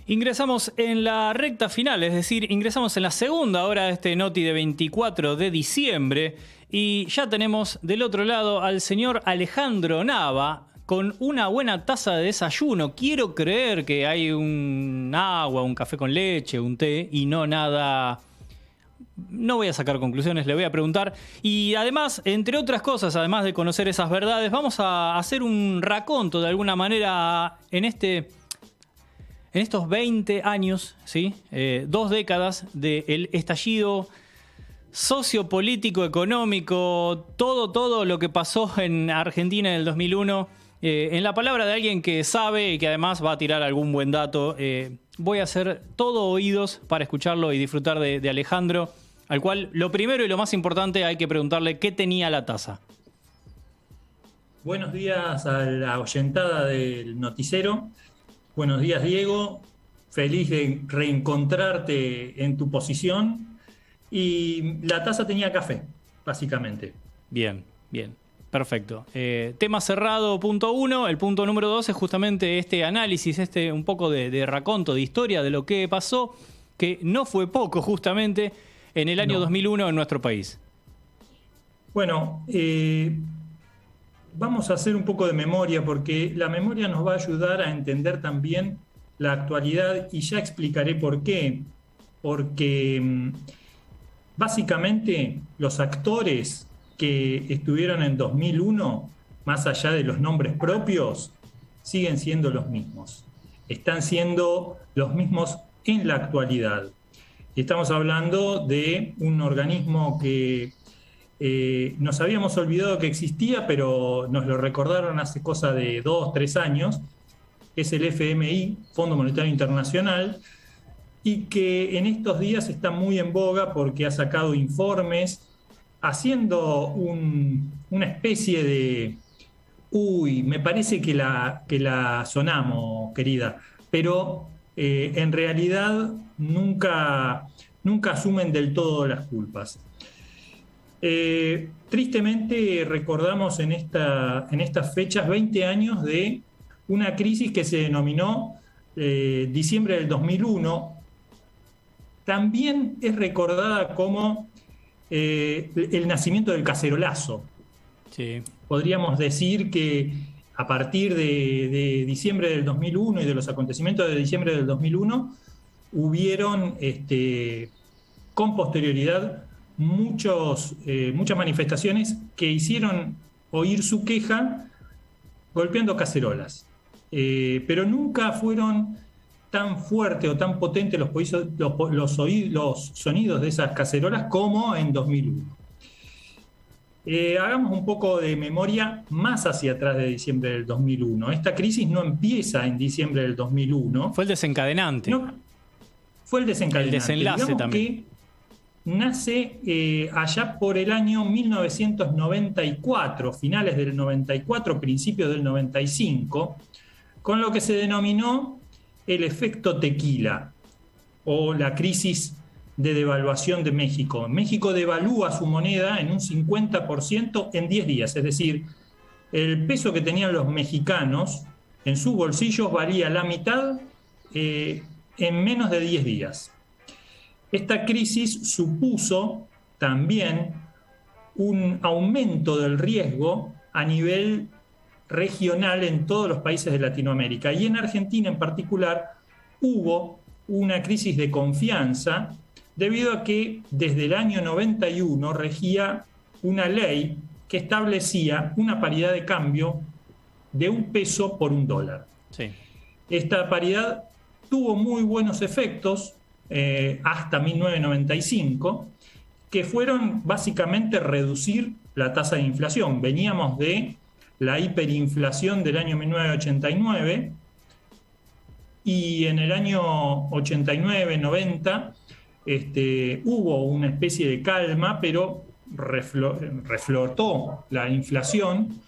Ingresamos en la recta final, es decir, ingresamos en la segunda hora de este Noti de 24 de diciembre y ya tenemos del otro lado al señor Alejandro Nava con una buena taza de desayuno. Quiero creer que hay un agua, un café con leche, un té y no nada. No voy a sacar conclusiones, le voy a preguntar. Y además, entre otras cosas, además de conocer esas verdades, vamos a hacer un raconto de alguna manera en estos 20 años, ¿sí? 2 décadas del estallido sociopolítico, económico, todo lo que pasó en Argentina en el 2001. En la palabra de alguien que sabe y que además va a tirar algún buen dato, voy a ser todo oídos para escucharlo y disfrutar de Alejandro, al cual lo primero y lo más importante hay que preguntarle qué tenía la taza. Buenos días a la oyentada del noticiero. Buenos días, Diego. Feliz de reencontrarte en tu posición. Y la taza tenía café, básicamente. Bien. Perfecto. Tema cerrado, punto 1. El punto número 2 es justamente este análisis, un poco de raconto, de historia de lo que pasó, que no fue poco justamente en el año 2001 en nuestro país. Bueno, vamos a hacer un poco de memoria, porque la memoria nos va a ayudar a entender también la actualidad y ya explicaré por qué. Porque básicamente los actores que estuvieron en 2001, más allá de los nombres propios, siguen siendo los mismos. Están siendo los mismos en la actualidad. Estamos hablando de un organismo que nos habíamos olvidado que existía, pero nos lo recordaron hace cosa de 2, 3 años. Es el FMI, Fondo Monetario Internacional, y que en estos días está muy en boga porque ha sacado informes haciendo una especie de... me parece que la sonamos, querida, pero en realidad nunca asumen del todo las culpas. Tristemente recordamos en estas fechas 20 años de una crisis que se denominó diciembre del 2001. También es recordada como el nacimiento del cacerolazo. Sí. Podríamos decir que a partir de diciembre del 2001 y de los acontecimientos de diciembre del 2001 hubieron con posterioridad muchas manifestaciones que hicieron oír su queja golpeando cacerolas. Pero nunca fueron tan fuertes o tan potentes los sonidos de esas cacerolas como en 2001. Hagamos un poco de memoria más hacia atrás de diciembre del 2001. Esta crisis no empieza en diciembre del 2001. Fue el desencadenante. No, fue el desencadenante. El desenlace. Digamos también. Que nace allá por el año 1994, finales del 94, principios del 95, con lo que se denominó el efecto tequila o la crisis de devaluación de México. México devalúa su moneda en un 50% en 10 días, es decir, el peso que tenían los mexicanos en sus bolsillos valía la mitad en menos de 10 días. Esta crisis supuso también un aumento del riesgo a nivel regional en todos los países de Latinoamérica. Y en Argentina en particular hubo una crisis de confianza debido a que desde el año 91 regía una ley que establecía una paridad de cambio de $1 por $1. Sí. Esta paridad tuvo muy buenos efectos hasta 1995, que fueron básicamente reducir la tasa de inflación. Veníamos de la hiperinflación del año 1989 y en el año 89-90 hubo una especie de calma, pero reflotó la inflación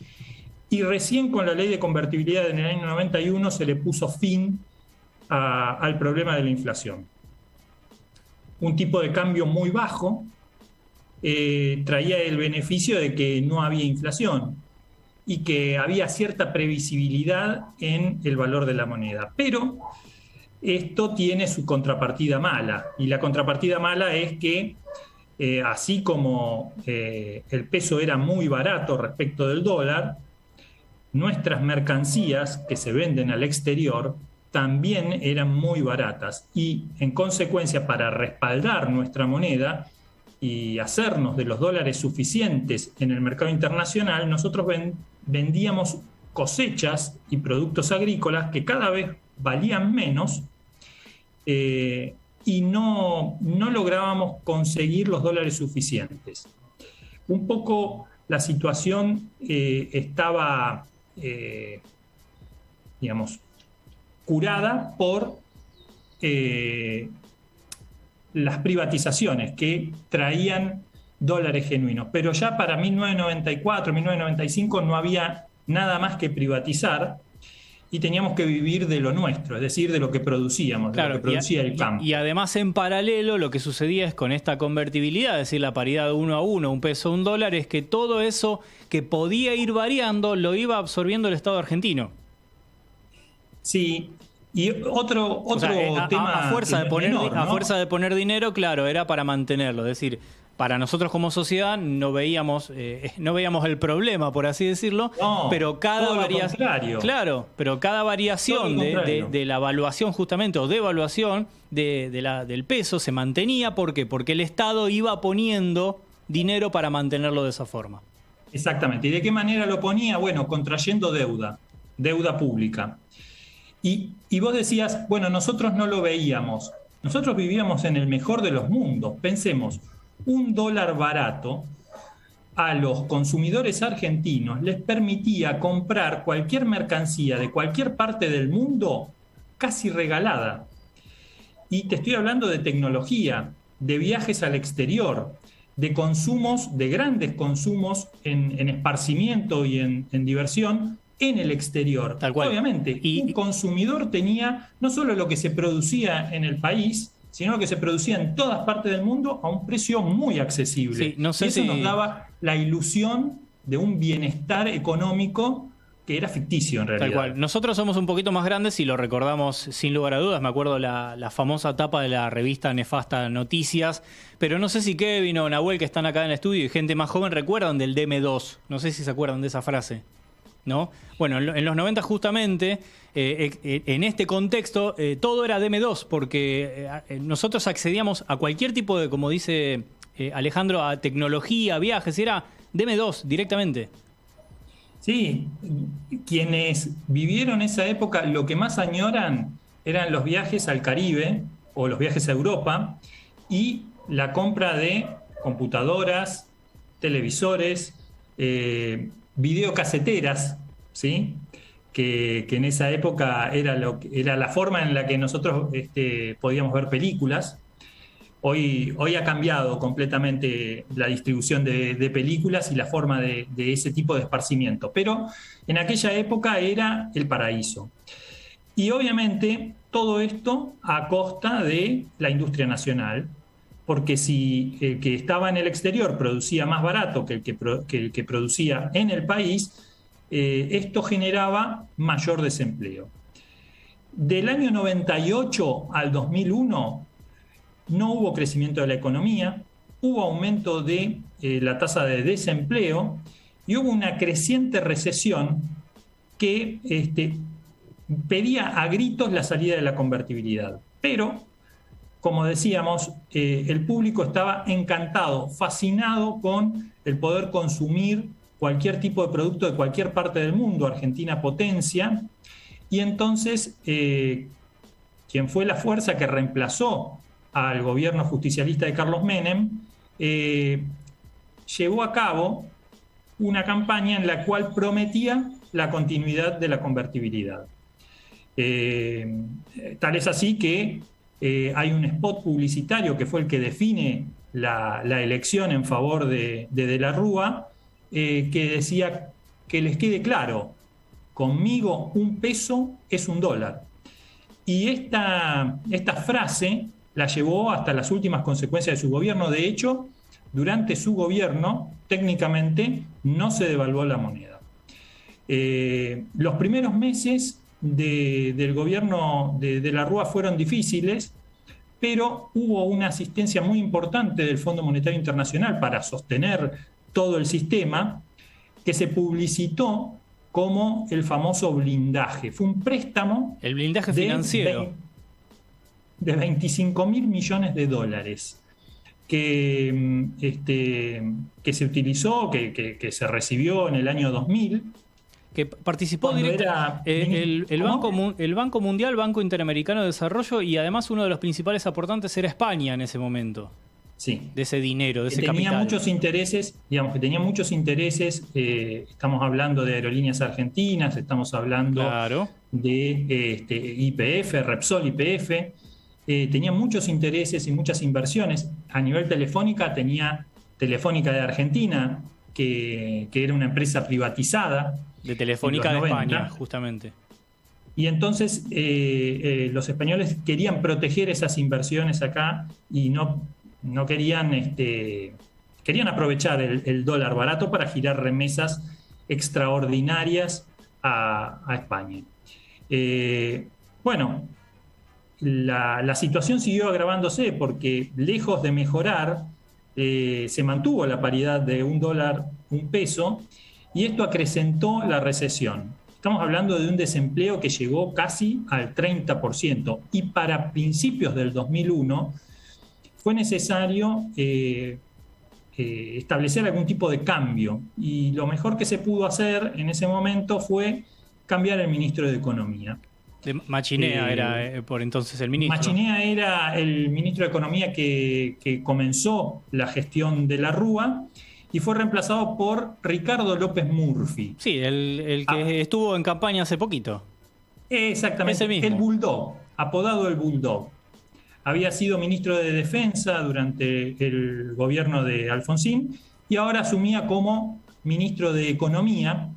y recién con la ley de convertibilidad en el año 91 se le puso fin al problema de la inflación. un tipo de cambio muy bajo, traía el beneficio de que no había inflación y que había cierta previsibilidad en el valor de la moneda. Pero esto tiene su contrapartida mala, y la contrapartida mala es que así como el peso era muy barato respecto del dólar, nuestras mercancías que se venden al exterior también eran muy baratas, y en consecuencia, para respaldar nuestra moneda y hacernos de los dólares suficientes en el mercado internacional, nosotros vendíamos cosechas y productos agrícolas que cada vez valían menos, y no lográbamos conseguir los dólares suficientes. Un poco la situación estaba, digamos, curada por las privatizaciones que traían dólares genuinos. Pero ya para 1994, 1995 no había nada más que privatizar, y teníamos que vivir de lo nuestro, es decir, de lo que producíamos, de lo que producía el campo. Y además, en paralelo, lo que sucedía es con esta convertibilidad, es decir, la paridad de 1 a 1, un peso, un dólar, es que todo eso que podía ir variando lo iba absorbiendo el Estado argentino. Sí, y otro tema a fuerza que no es menor, ¿no? A fuerza de poner dinero, claro, era para mantenerlo. Es decir, para nosotros como sociedad no veíamos el problema, por así decirlo, no, pero cada variación, claro, pero cada variación de la evaluación justamente o devaluación del peso se mantenía. ¿Por qué? Porque el Estado iba poniendo dinero para mantenerlo de esa forma. Exactamente. ¿Y de qué manera lo ponía? Bueno, contrayendo deuda pública. Y vos decías, bueno, nosotros no lo veíamos. Nosotros vivíamos en el mejor de los mundos. Pensemos, un dólar barato a los consumidores argentinos les permitía comprar cualquier mercancía de cualquier parte del mundo casi regalada. Y te estoy hablando de tecnología, de viajes al exterior, de consumos, de grandes consumos en esparcimiento y en diversión en el exterior. Tal cual. Obviamente, un consumidor tenía no solo lo que se producía en el país, sino lo que se producía en todas partes del mundo a un precio muy accesible. Sí, no sé y eso nos daba la ilusión de un bienestar económico que era ficticio en realidad. Tal cual. Nosotros somos un poquito más grandes y lo recordamos sin lugar a dudas. Me acuerdo la famosa tapa de la revista nefasta Noticias, pero no sé si Kevin o Nahuel, que están acá en el estudio, y gente más joven, recuerdan del DM2. No sé si se acuerdan de esa frase, ¿no? Bueno, en los 90 justamente, en este contexto, todo era DM2, porque nosotros accedíamos a cualquier tipo de, como dice Alejandro, a tecnología, viajes, era DM2 directamente. Sí, quienes vivieron esa época lo que más añoran eran los viajes al Caribe o los viajes a Europa y la compra de computadoras, televisores, videocaseteras, ¿sí? Que en esa época era la forma en la que nosotros podíamos ver películas. Hoy ha cambiado completamente la distribución de películas y la forma de ese tipo de esparcimiento, pero en aquella época era el paraíso. Y obviamente todo esto a costa de la industria nacional, porque si el que estaba en el exterior producía más barato que el que producía en el país, esto generaba mayor desempleo. Del año 98 al 2001 no hubo crecimiento de la economía, hubo aumento de la tasa de desempleo y hubo una creciente recesión que pedía a gritos la salida de la convertibilidad. Pero, como decíamos, el público estaba encantado, fascinado con el poder consumir cualquier tipo de producto de cualquier parte del mundo, Argentina potencia, y entonces quien fue la fuerza que reemplazó al gobierno justicialista de Carlos Menem, llevó a cabo una campaña en la cual prometía la continuidad de la convertibilidad. Tal es así que hay un spot publicitario que fue el que define la elección en favor de la Rúa, que decía que les quede claro, conmigo un peso es un dólar. Y esta frase la llevó hasta las últimas consecuencias de su gobierno. De hecho, durante su gobierno, técnicamente, no se devaluó la moneda. Los primeros meses del gobierno de la Rúa fueron difíciles, pero hubo una asistencia muy importante del Fondo Monetario Internacional para sostener todo el sistema, que se publicitó como el famoso blindaje. Fue un préstamo. El blindaje financiero. De 25.000 millones de dólares que se utilizó, que se recibió en el año 2000. Que participó directamente el Banco Mundial, Banco Interamericano de Desarrollo, y además uno de los principales aportantes era España en ese momento. Sí. De ese dinero, de ese capital. Tenía muchos intereses, estamos hablando de Aerolíneas Argentinas, estamos hablando de YPF, Repsol YPF, tenía muchos intereses y muchas inversiones. A nivel Telefónica tenía Telefónica de Argentina, que era una empresa privatizada. De Telefónica de España, justamente. Y entonces los españoles querían proteger esas inversiones acá y no querían, querían aprovechar el dólar barato para girar remesas extraordinarias a España. Bueno, la situación siguió agravándose porque, lejos de mejorar, se mantuvo la paridad de $1, $1, y esto acrecentó la recesión. Estamos hablando de un desempleo que llegó casi al 30%, y para principios del 2001 fue necesario establecer algún tipo de cambio, y lo mejor que se pudo hacer en ese momento fue cambiar el ministro de Economía. Machinea era por entonces el ministro. Machinea era el ministro de Economía que comenzó la gestión de la Rúa, y fue reemplazado por Ricardo López Murphy. Sí, el que estuvo en campaña hace poquito. Exactamente, el Bulldog, apodado el Bulldog. Había sido ministro de Defensa durante el gobierno de Alfonsín y ahora asumía como ministro de Economía.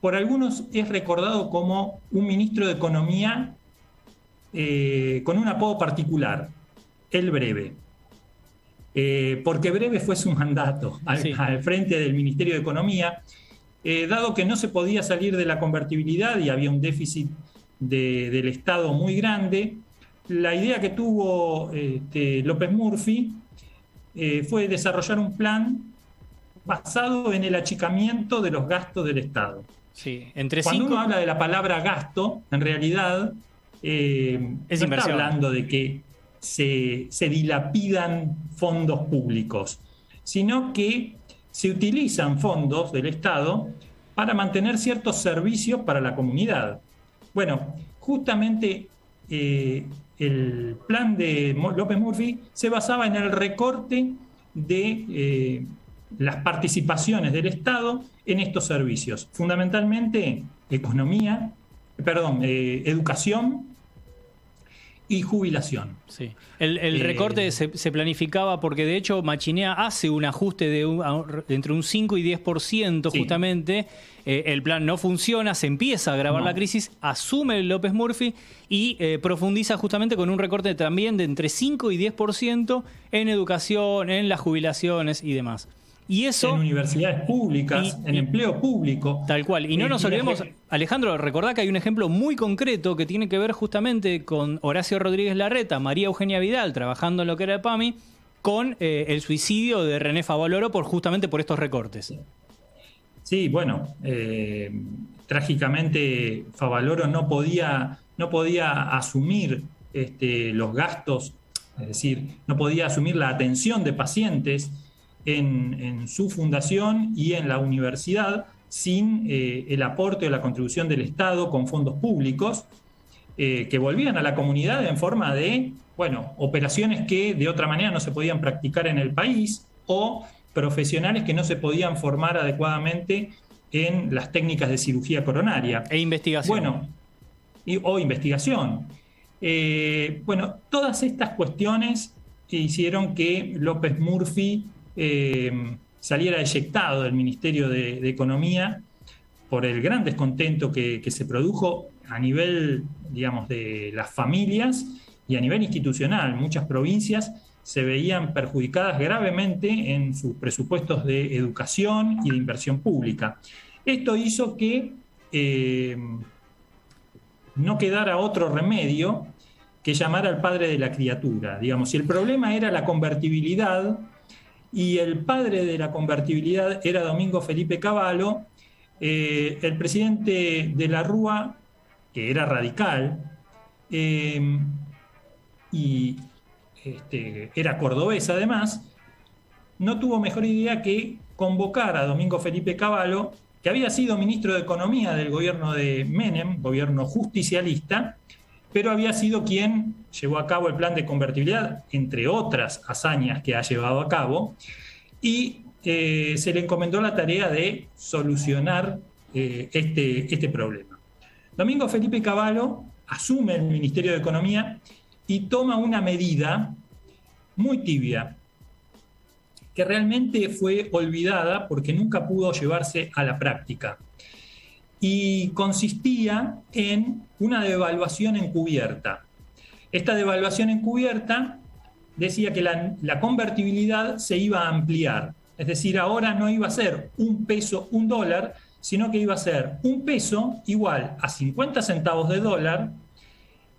Por algunos es recordado como un ministro de Economía con un apodo particular, el Breve. Porque breve fue su mandato al frente del Ministerio de Economía, dado que no se podía salir de la convertibilidad y había un déficit del Estado muy grande. La idea que tuvo López Murphy fue desarrollar un plan basado en el achicamiento de los gastos del Estado. Sí, Cuando uno habla de la palabra gasto, en realidad no está hablando de que se dilapidan fondos públicos, sino que se utilizan fondos del Estado para mantener ciertos servicios para la comunidad. Bueno, justamente el plan de López Murphy se basaba en el recorte de las participaciones del Estado en estos servicios, fundamentalmente educación y jubilación. Sí. El recorte se planificaba porque de hecho Machinea hace un ajuste de entre un 5 y 10% justamente. El plan no funciona, se empieza a agravar la crisis, asume López Murphy y profundiza justamente con un recorte también de entre 5 y 10% en educación, en las jubilaciones y demás. Y eso, en universidades públicas, en empleo público. Tal cual. Y no nos olvidemos, Alejandro, recordá que hay un ejemplo muy concreto que tiene que ver justamente con Horacio Rodríguez Larreta, María Eugenia Vidal, trabajando en lo que era el PAMI, con el suicidio de René Favaloro justamente por estos recortes. Sí, bueno, trágicamente Favaloro no podía asumir los gastos, es decir, no podía asumir la atención de pacientes en su fundación y en la universidad sin el aporte o la contribución del Estado con fondos públicos que volvían a la comunidad en forma de, operaciones que de otra manera no se podían practicar en el país, o profesionales que no se podían formar adecuadamente en las técnicas de cirugía coronaria. E investigación. O investigación. Todas estas cuestiones hicieron que López Murphy saliera eyectado del Ministerio de Economía por el gran descontento que se produjo a nivel, digamos, de las familias y a nivel institucional, muchas provincias se veían perjudicadas gravemente en sus presupuestos de educación y de inversión pública. Esto hizo que no quedara otro remedio que llamar al padre de la criatura. Digamos, si el problema era la convertibilidad y el padre de la convertibilidad era Domingo Felipe Cavallo, el presidente de la Rúa, que era radical, y era cordobés además, no tuvo mejor idea que convocar a Domingo Felipe Cavallo, que había sido ministro de Economía del gobierno de Menem, gobierno justicialista, pero había sido quien llevó a cabo el plan de convertibilidad, entre otras hazañas que ha llevado a cabo, y se le encomendó la tarea de solucionar este problema. Domingo Felipe Cavallo asume el Ministerio de Economía y toma una medida muy tibia, que realmente fue olvidada porque nunca pudo llevarse a la práctica. Y consistía en una devaluación encubierta. Esta devaluación encubierta decía que la convertibilidad se iba a ampliar. Es decir, ahora no iba a ser un peso, un dólar, sino que iba a ser un peso igual a 50 centavos de dólar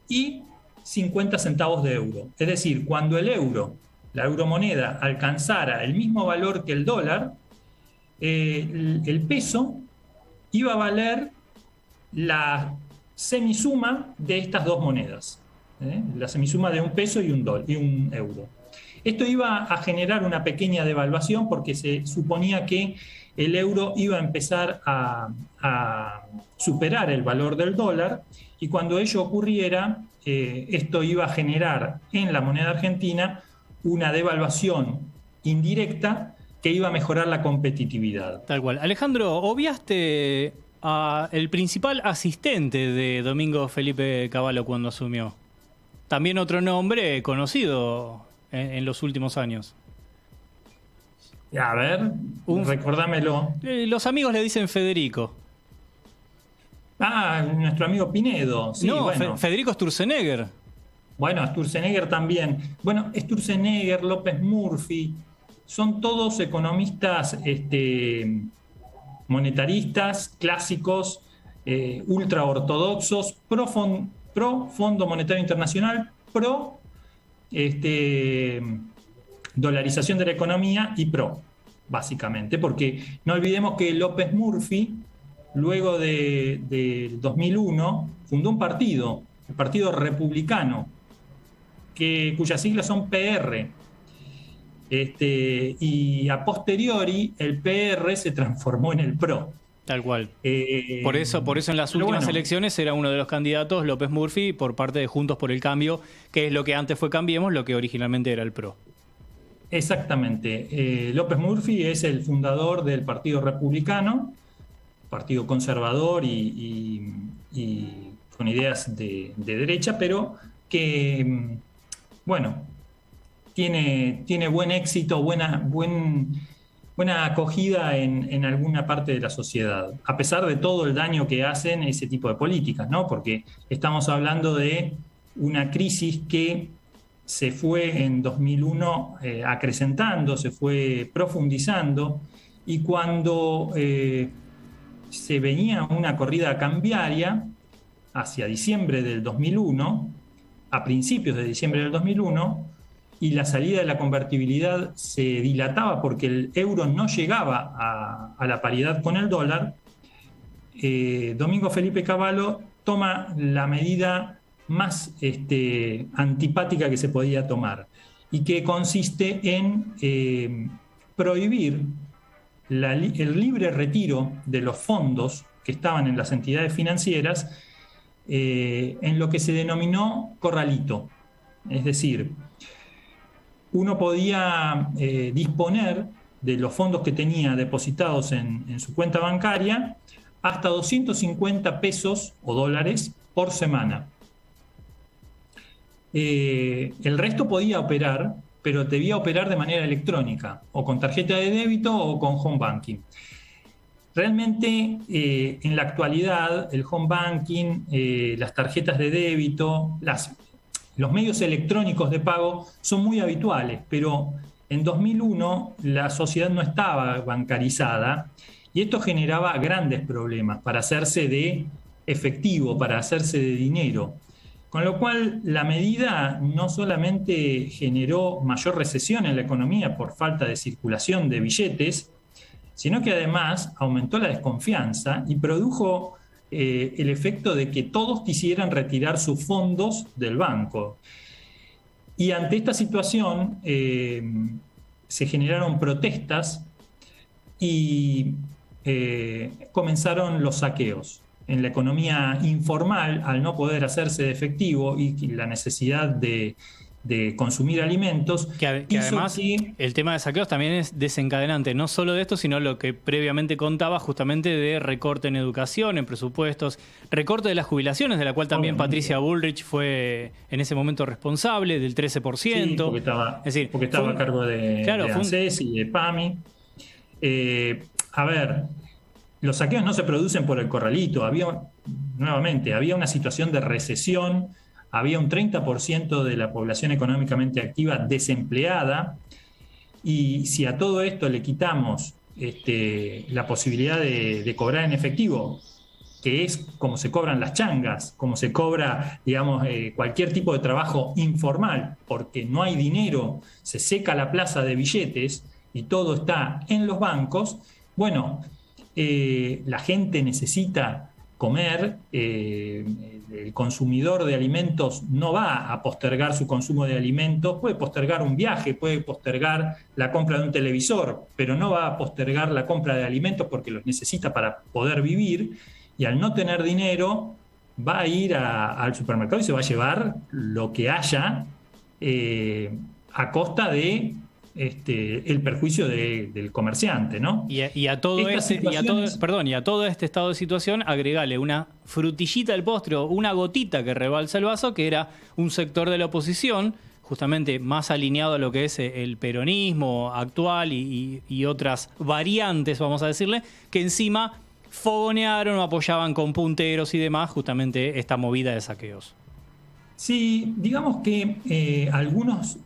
y 50 centavos de euro. Es decir, cuando el euro, la euromoneda, alcanzara el mismo valor que el dólar, el peso iba a valer la semisuma de estas dos monedas, la semisuma de un peso y un euro. Esto iba a generar una pequeña devaluación porque se suponía que el euro iba a empezar a superar el valor del dólar, y cuando ello ocurriera, esto iba a generar en la moneda argentina una devaluación indirecta que iba a mejorar la competitividad. Tal cual. Alejandro, obviaste al principal asistente de Domingo Felipe Cavallo cuando asumió. También otro nombre conocido en los últimos años. A ver, recordámelo. Los amigos le dicen Federico. Ah, nuestro amigo Pinedo. Sí, no, bueno. Federico Sturzenegger. Bueno, Sturzenegger también. Bueno, Sturzenegger, López Murphy, son todos economistas monetaristas, clásicos, ultraortodoxos, pro Fondo Monetario Internacional, pro dolarización de la economía y pro, básicamente. Porque no olvidemos que López Murphy, luego de 2001, fundó un partido, el Partido Republicano, cuyas siglas son PR. Y a posteriori el PR se transformó en el PRO. Tal cual. Por eso en las últimas elecciones era uno de los candidatos López Murphy por parte de Juntos por el Cambio, que es lo que antes fue Cambiemos, lo que originalmente era el PRO. Exactamente. López Murphy es el fundador del Partido Republicano, partido conservador y con ideas de derecha, pero que, bueno, tiene buen éxito, buena acogida en alguna parte de la sociedad, a pesar de todo el daño que hacen ese tipo de políticas, ¿no? Porque estamos hablando de una crisis que se fue en 2001 acrecentando, se fue profundizando, y cuando se venía una corrida cambiaria hacia diciembre del 2001, a principios de diciembre del 2001, y la salida de la convertibilidad se dilataba porque el euro no llegaba a la paridad con el dólar, Domingo Felipe Cavallo toma la medida más antipática que se podía tomar, y que consiste en prohibir el libre retiro de los fondos que estaban en las entidades financieras en lo que se denominó corralito. Es decir, uno podía disponer de los fondos que tenía depositados en su cuenta bancaria hasta 250 pesos o dólares por semana. El resto podía operar, pero debía operar de manera electrónica, o con tarjeta de débito o con home banking. Realmente, en la actualidad, el home banking, las tarjetas de débito, los medios electrónicos de pago son muy habituales, pero en 2001 la sociedad no estaba bancarizada y esto generaba grandes problemas para hacerse de efectivo, para hacerse de dinero. Con lo cual, la medida no solamente generó mayor recesión en la economía por falta de circulación de billetes, sino que además aumentó la desconfianza y produjo el efecto de que todos quisieran retirar sus fondos del banco. Y ante esta situación se generaron protestas y comenzaron los saqueos. En la economía informal, al no poder hacerse de efectivo y la necesidad de consumir alimentos. Que además el tema de saqueos también es desencadenante, no solo de esto, sino lo que previamente contaba justamente de recorte en educación, en presupuestos, recorte de las jubilaciones, de la cual también Patricia Bullrich fue en ese momento responsable, del 13%. Sí, porque estaba a cargo de ANSES y de PAMI. A ver, los saqueos no se producen por el corralito. Había una situación de recesión. Había un 30% de la población económicamente activa desempleada, y si a todo esto le quitamos la posibilidad de cobrar en efectivo, que es como se cobran las changas, como se cobra, digamos, cualquier tipo de trabajo informal, porque no hay dinero, se seca la plaza de billetes y todo está en los bancos, bueno, la gente necesita comer, el consumidor de alimentos no va a postergar su consumo de alimentos, puede postergar un viaje, puede postergar la compra de un televisor, pero no va a postergar la compra de alimentos porque los necesita para poder vivir, y al no tener dinero va a ir al supermercado y se va a llevar lo que haya a costa de el perjuicio del comerciante, ¿no? Y a todo este estado de situación, agregale una frutillita del postre, una gotita que rebalsa el vaso, que era un sector de la oposición, justamente más alineado a lo que es el peronismo actual y otras variantes, vamos a decirle, que encima fogonearon o apoyaban con punteros y demás justamente esta movida de saqueos. Sí, digamos que algunos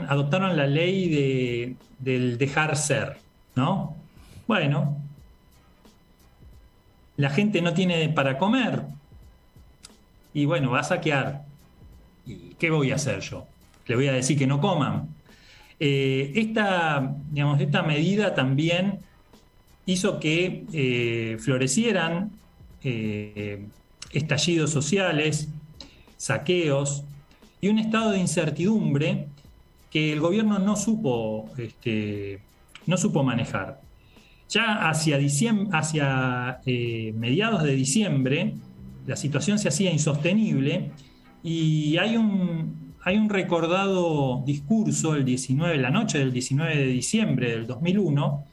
adoptaron la ley del dejar ser, ¿no? Bueno, la gente no tiene para comer y bueno, va a saquear. ¿Y qué voy a hacer yo? Le voy a decir que no coman. Esta medida también hizo que florecieran estallidos sociales, saqueos y un estado de incertidumbre que el gobierno no supo manejar. Ya hacia mediados de diciembre la situación se hacía insostenible y hay un recordado discurso la noche del 19 de diciembre del 2001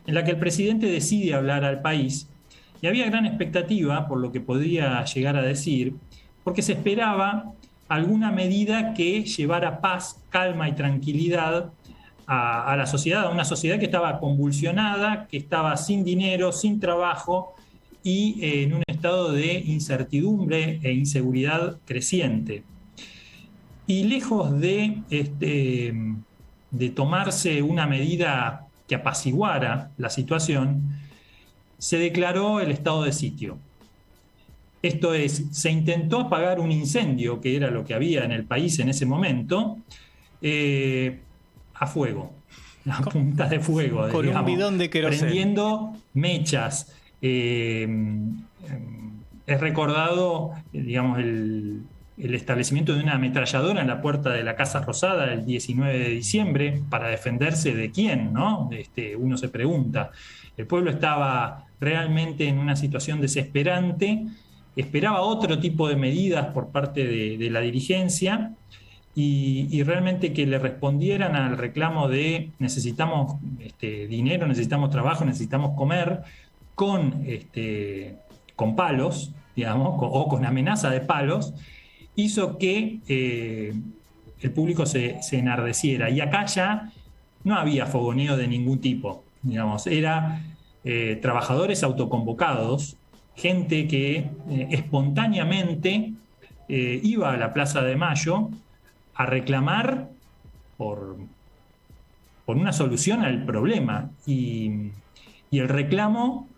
en la que el presidente decide hablar al país, y había gran expectativa por lo que podría llegar a decir, porque se esperaba alguna medida que llevara paz, calma y tranquilidad a la sociedad, a una sociedad que estaba convulsionada, que estaba sin dinero, sin trabajo y en un estado de incertidumbre e inseguridad creciente. Y lejos de tomarse una medida que apaciguara la situación, se declaró el estado de sitio. Esto es, se intentó apagar un incendio, que era lo que había en el país en ese momento, a fuego, a punta de fuego. Con un bidón de queroseno. Prendiendo mechas. Es recordado, digamos, el establecimiento de una ametralladora en la puerta de la Casa Rosada el 19 de diciembre, para defenderse de quién, ¿no? Uno se pregunta. El pueblo estaba realmente en una situación desesperante, esperaba otro tipo de medidas por parte de la dirigencia y realmente que le respondieran al reclamo de necesitamos dinero, necesitamos trabajo, necesitamos comer, con palos, digamos, o con amenaza de palos, hizo que el público se enardeciera. Y acá ya no había fogoneo de ningún tipo, digamos, era trabajadores autoconvocados, gente que espontáneamente iba a la Plaza de Mayo a reclamar por una solución al problema. Y el reclamo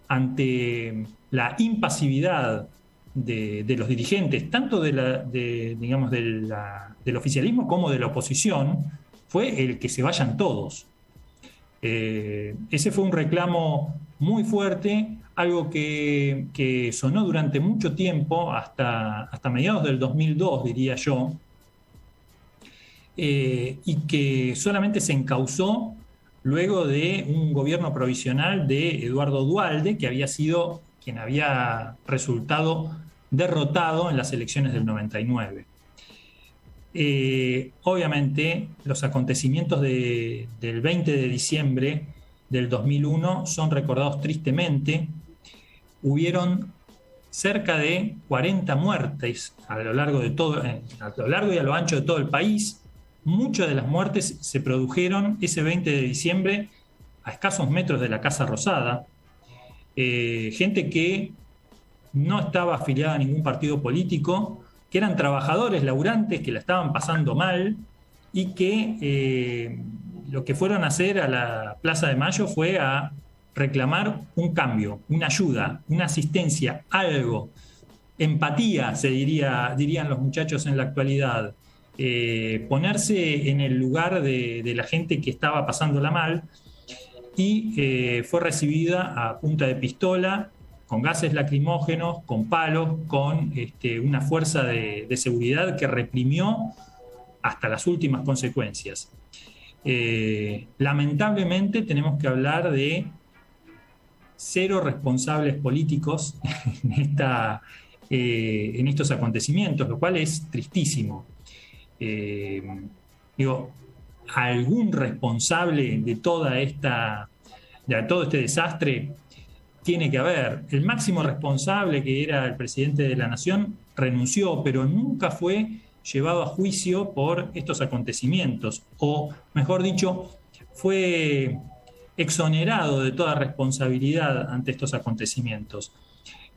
ante la impasividad de los dirigentes, tanto digamos, del oficialismo como de la oposición, fue el que se vayan todos. Ese fue un reclamo muy fuerte, algo que sonó durante mucho tiempo, hasta mediados del 2002, diría yo, y que solamente se encauzó luego de un gobierno provisional de Eduardo Duhalde, que había sido quien había resultado derrotado en las elecciones del 99. Obviamente, los acontecimientos del 20 de diciembre del 2001 son recordados tristemente. Hubieron cerca de 40 muertes a lo largo y a lo ancho de todo el país. Muchas de las muertes se produjeron ese 20 de diciembre a escasos metros de la Casa Rosada. Gente que no estaba afiliada a ningún partido político, que eran trabajadores laburantes que la estaban pasando mal y que lo que fueron a hacer a la Plaza de Mayo fue a reclamar un cambio, una ayuda, una asistencia, algo, empatía, dirían los muchachos en la actualidad, ponerse en el lugar de la gente que estaba pasándola mal, y fue recibida a punta de pistola, con gases lacrimógenos, con palos, con una fuerza de seguridad que reprimió hasta las últimas consecuencias. Lamentablemente tenemos que hablar de 0 responsables políticos en estos acontecimientos, lo cual es tristísimo. Algún responsable de todo este desastre tiene que haber. El máximo responsable, que era el presidente de la Nación, renunció, pero nunca fue llevado a juicio por estos acontecimientos, o mejor dicho, fue exonerado de toda responsabilidad ante estos acontecimientos.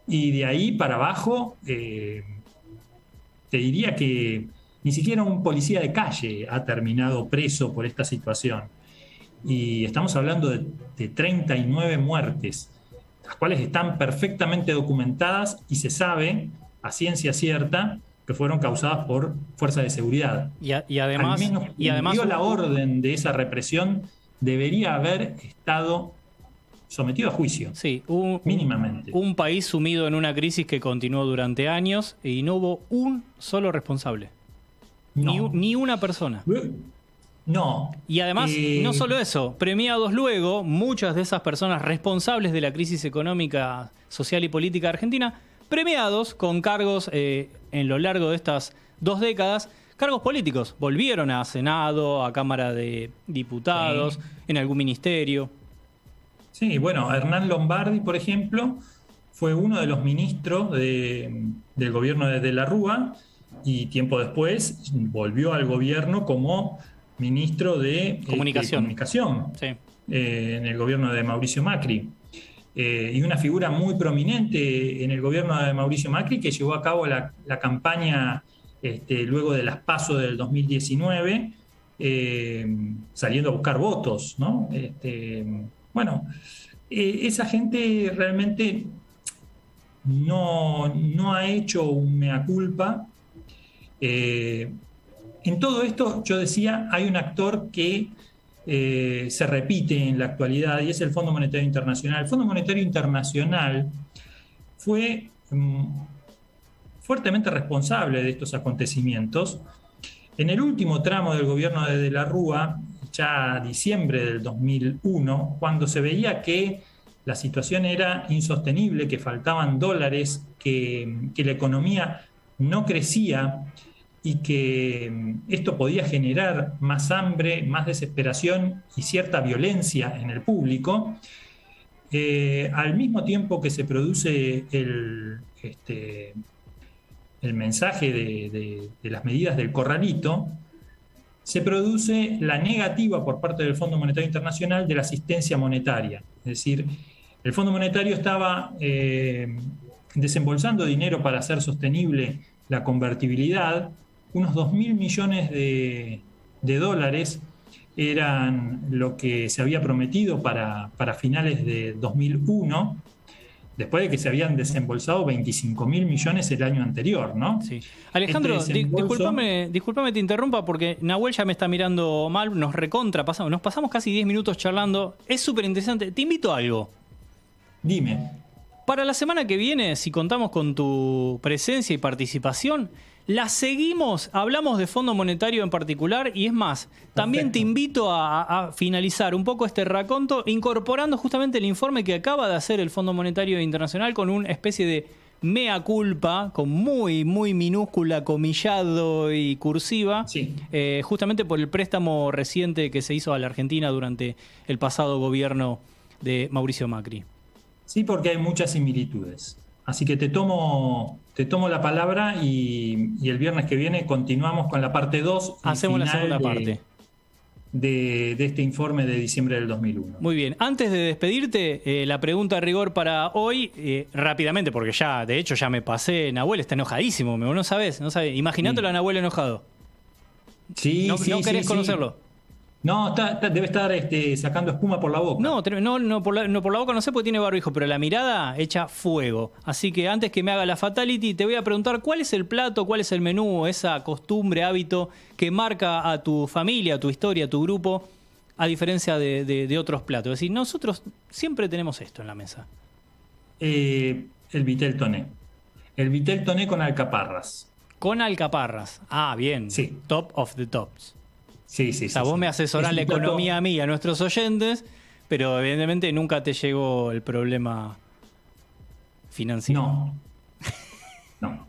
Y de ahí para abajo, te diría que ni siquiera un policía de calle ha terminado preso por esta situación. Y estamos hablando de 39 muertes, las cuales están perfectamente documentadas y se sabe a ciencia cierta que fueron causadas por fuerzas de seguridad. Y además, la orden de esa represión debería haber estado sometido a juicio. Sí, mínimamente. Un país sumido en una crisis que continuó durante años y no hubo un solo responsable. No. Ni una persona. No. Y además, no solo eso, premiados luego, muchas de esas personas responsables de la crisis económica, social y política argentina, premiados con cargos en lo largo de estas 2 décadas, cargos políticos. Volvieron a Senado, a Cámara de Diputados, en algún ministerio. Sí, bueno, Hernán Lombardi, por ejemplo, fue uno de los ministros del gobierno de la Rúa, y tiempo después volvió al gobierno como ministro de Comunicación sí. En el gobierno de Mauricio Macri. Y una figura muy prominente en el gobierno de Mauricio Macri, que llevó a cabo la campaña luego de las PASO del 2019, saliendo a buscar votos, ¿no? Esa gente realmente no ha hecho un mea culpa. En todo esto, yo decía, hay un actor que se repite en la actualidad, y es el Fondo Monetario Internacional. El Fondo Monetario Internacional fue fuertemente responsable de estos acontecimientos. En el último tramo del gobierno de la Rúa, ya diciembre del 2001, cuando se veía que la situación era insostenible, que faltaban dólares, que la economía no crecía y que esto podía generar más hambre, más desesperación y cierta violencia en el público, al mismo tiempo que se produce el mensaje de las medidas del corralito, se produce la negativa por parte del Fondo Monetario Internacional de la asistencia monetaria. Es decir, el Fondo Monetario estaba desembolsando dinero para hacer sostenible la convertibilidad, unos 2.000 millones de dólares eran lo que se había prometido para finales de 2001, después de que se habían desembolsado 25.000 millones el año anterior, ¿no? Sí. Alejandro, discúlpame te interrumpa porque Nahuel ya me está mirando mal, nos pasamos casi 10 minutos charlando, es súper interesante. Te invito a algo. Dime. Para la semana que viene, si contamos con tu presencia y participación, la seguimos, hablamos de Fondo Monetario en particular y es más, también Perfecto. te invito a finalizar un poco este raconto incorporando justamente el informe que acaba de hacer el Fondo Monetario Internacional con una especie de mea culpa, con muy, muy minúscula, comillado y cursiva, Sí. Justamente por el préstamo reciente que se hizo a la Argentina durante el pasado gobierno de Mauricio Macri. Sí, porque hay muchas similitudes. Así que te tomo la palabra y el viernes que viene continuamos con la parte 2. Hacemos la segunda parte. De este informe de diciembre del 2001. Muy bien. Antes de despedirte, la pregunta a rigor para hoy, rápidamente, porque ya, de hecho, ya me pasé. Nahuel está enojadísimo, no sabes. Imaginátelo a Nahuel enojado. Sí, ¿No querés sí. conocerlo? No, debe estar sacando espuma por la boca. No, por la boca no sé porque tiene barbijo, pero la mirada echa fuego. Así que antes que me haga la fatality, te voy a preguntar cuál es el plato, cuál es el menú, esa costumbre, hábito que marca a tu familia, a tu historia, a tu grupo, a diferencia de otros platos. Es decir, nosotros siempre tenemos esto en la mesa. El vitel toné. El vitel toné con alcaparras. Con alcaparras. Ah, bien. Sí. Top of the tops. Sí. O sea, vos me asesorás la economía a mí y a nuestros oyentes, pero evidentemente nunca te llegó el problema financiero. No.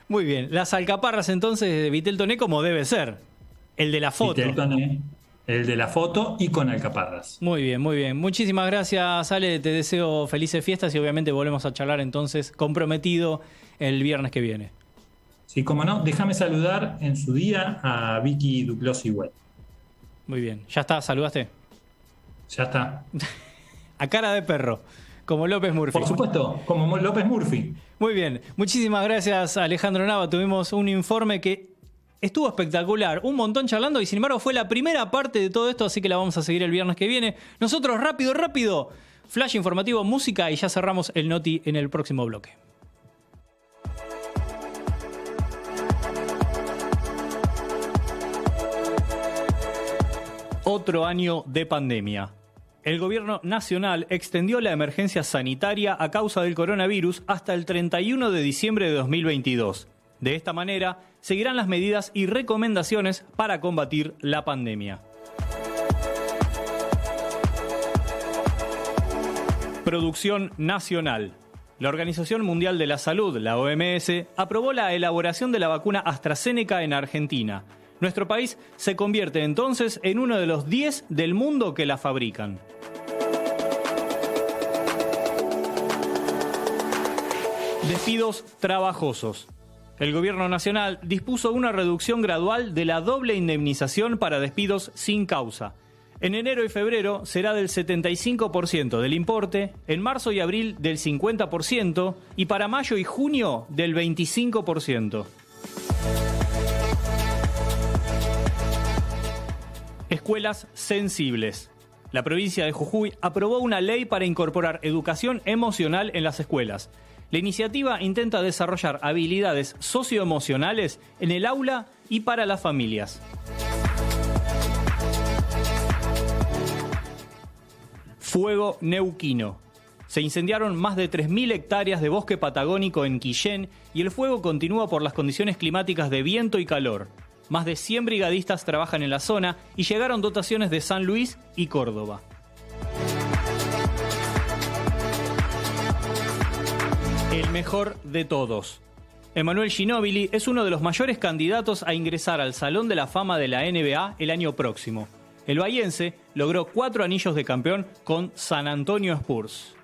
Muy bien. Las alcaparras entonces de vitel toné como debe ser. El de la foto. Vitel toné, el de la foto y con alcaparras. Muy bien, muy bien. Muchísimas gracias, Ale. Te deseo felices fiestas y obviamente volvemos a charlar entonces comprometido el viernes que viene. Sí, como no, déjame saludar en su día a Vicky Duclos Web. Muy bien. ¿Ya está? ¿Saludaste? Ya está. A cara de perro, como López Murphy. Por supuesto, como López Murphy. Muy bien. Muchísimas gracias, Alejandro Nava. Tuvimos un informe que estuvo espectacular. Un montón charlando y sin embargo fue la primera parte de todo esto, así que la vamos a seguir el viernes que viene. Nosotros, rápido. Flash informativo, música y ya cerramos el Noti en el próximo bloque. Otro año de pandemia. El gobierno nacional extendió la emergencia sanitaria a causa del coronavirus hasta el 31 de diciembre de 2022. De esta manera, seguirán las medidas y recomendaciones para combatir la pandemia. Producción nacional. La Organización Mundial de la Salud, la OMS, aprobó la elaboración de la vacuna AstraZeneca en Argentina. Nuestro país se convierte entonces en uno de los 10 del mundo que la fabrican. Despidos trabajosos. El gobierno nacional dispuso una reducción gradual de la doble indemnización para despidos sin causa. En enero y febrero será del 75% del importe, en marzo y abril del 50% y para mayo y junio del 25%. Escuelas sensibles. La provincia de Jujuy aprobó una ley para incorporar educación emocional en las escuelas. La iniciativa intenta desarrollar habilidades socioemocionales en el aula y para las familias. Fuego neuquino. Se incendiaron más de 3.000 hectáreas de bosque patagónico en Quillén y el fuego continúa por las condiciones climáticas de viento y calor. Más de 100 brigadistas trabajan en la zona y llegaron dotaciones de San Luis y Córdoba. El mejor de todos. Emmanuel Ginóbili es uno de los mayores candidatos a ingresar al Salón de la Fama de la NBA el año próximo. El bahiense logró 4 anillos de campeón con San Antonio Spurs.